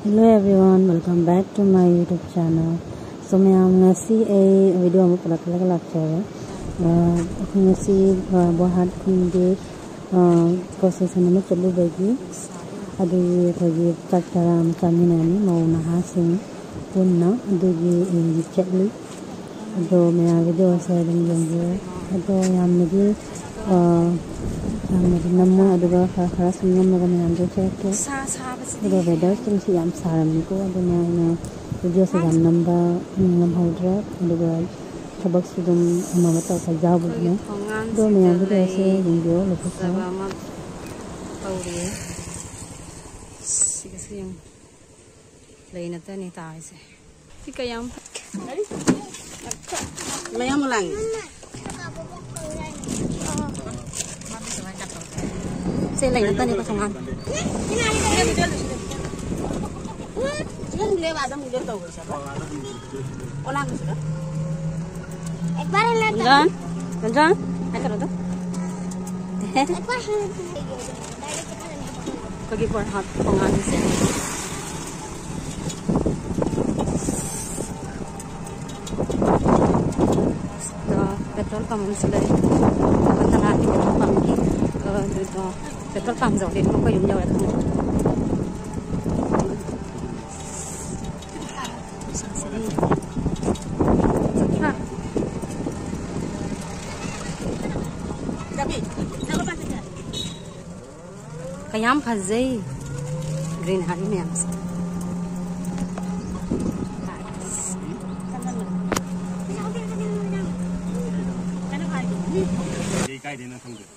Hello everyone, welcome back to my YouTube channel. So मैं ngasi video mo pala lakchara. Ngasi buhat kundi proses na chalu bagi. Adu kogi takara macaminani mau nahasing punna adu gi chatli. Adu मैं video saya dengan dia. Adu yang lagi Nama aduga keras nama kami ambil cek. Udah beda terus yang saram itu ada mana video sedang nambah dra aduga tabak sudah mama tahu saja bukan. Do yang video saya video lepas itu. Sih yang lain itu nih tahu sih. Jika yang Maya mulang. Saya lain nanti nih kosongan. Jangan, jangan, ayo tu. Pergi perhat kosongan sih. Petrol pump sudah antara di petrol pump ki itu petrol pump jauh dari rumah yang jauh itu. Kayam fazai green hari ni amsa. Cái đi nó không được.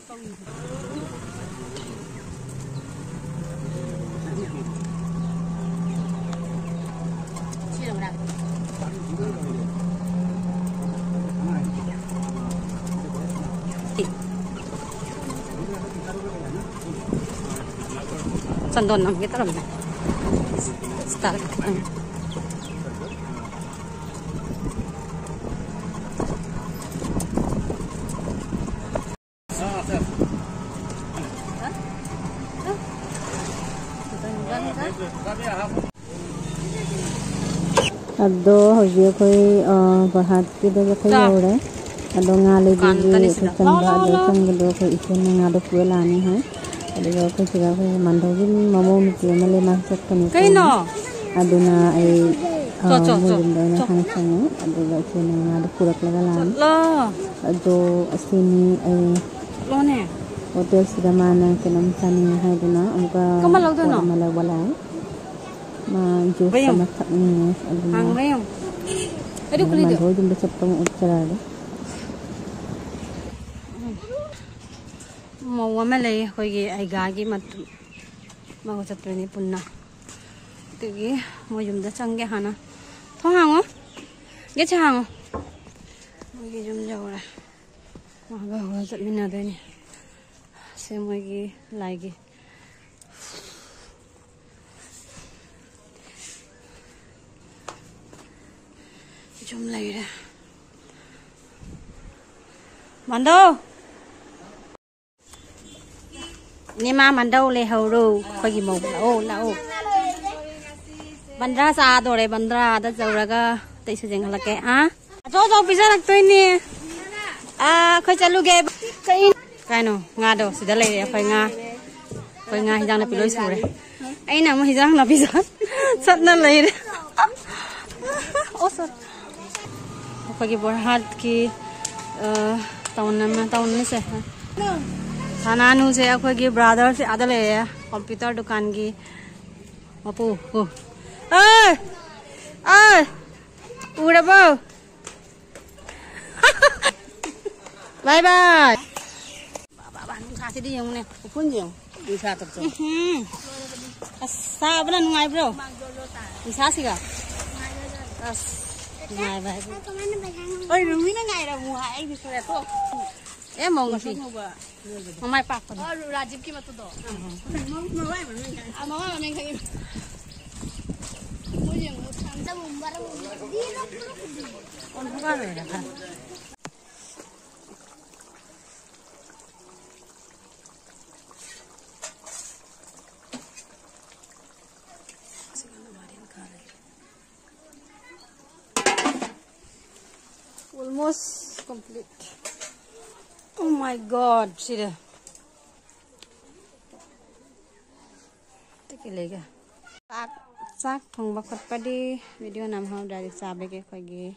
Sandon nam kita ram. Start. Ado hoji koi bahat kita koi ore. Ado ngali di chanda ado chanda koi ikan ngado kuela ni hai. Ado koi juga koi mandau gin mamo miti male masak kani. Ado na mungkin na hangsang ado baca na ngado kurak lagalan. Ado asini hotel sudah mana kenam sani hai duna amka malah walai. Jus sama taknya Hang reyong. Aduh kulit itu. Jumpa cepet ucara deh. Mau amalai koi gagi mat mau cepet ni punna. Tegi mau jumpa canggih hana. Thong hango? Get hango? Mau jumpa jauh lah. Mau bawa cepet mina deh ni. Saya mau lagi. Jom lagi dah. Mandau. Ni mah mandau le hauru. Kau gimau lau. Bandra sa tu le bandra ada jauh raga. Tak isu jangan lagi jauh bisa nak tu ini. Kau calu ke? Kau ngado sudah le kau ngah hijau nak pilih sore. Aina nama hijau nak bisa. Sat nak le. Oh sat. Pagi berhat ki tahun ni se. Sana nu se aku ki brother se ada le ya komputer dukan ki. Apu. Udah bau. Bye bye. Baba nu kasih dia yang ni. Pun yang bisa terus. Sabar nungai bro. Bisa sih kah? Ngai bye. Ôi rừng nó ngày là mùa hai thì sẽ tốt. Em mau ngasih. Mau mai pak. Oh rajib ki matu do. Mau mai mình kan. Mau mai mình kan. Mau yang tanda mumbar di rok di. On bukan ya kan. almost complete. Oh my god, see the. Take a leg. Sak thong bakot padi video nam hau dari sabe ke khogi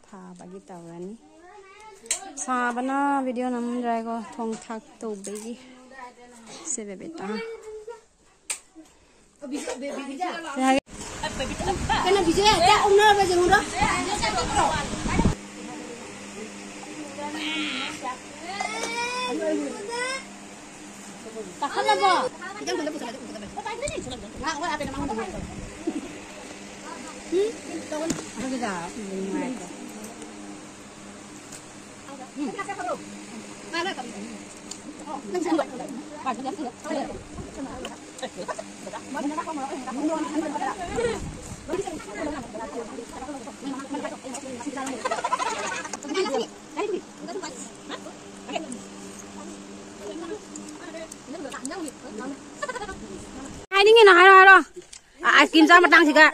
tha bagi tawani sabana video nam dai go thong thak to begi sebe beta Kana biji ya umna ba jeng ro. Tak ada ba. Jangan boleh pusat. Nggak, gua ada nama nama. Tahun. apa kita mulai ko Mana kami? Oh, nanti buat. Pak, dia sih. hai đi nghe nào hai rồi à kim sa mặt đang gì cả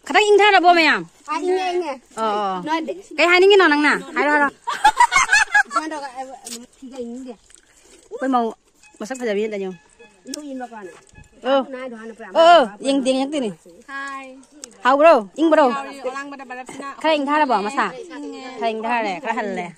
khát in thay là bố mày à Ah, ini. Nói để. cái hai đi nghe nào nằng nè hai rồi Jangan dok tiga ini dia. quay màu sắc phải biết là nhiều Lu in apa ni? Nah, doa apa? yang tiếng nhắc tin này Hai. hau bro ing bro Orang pada balap sini. khát in thay là bỏ mà sa khát in thay này khát hẳn này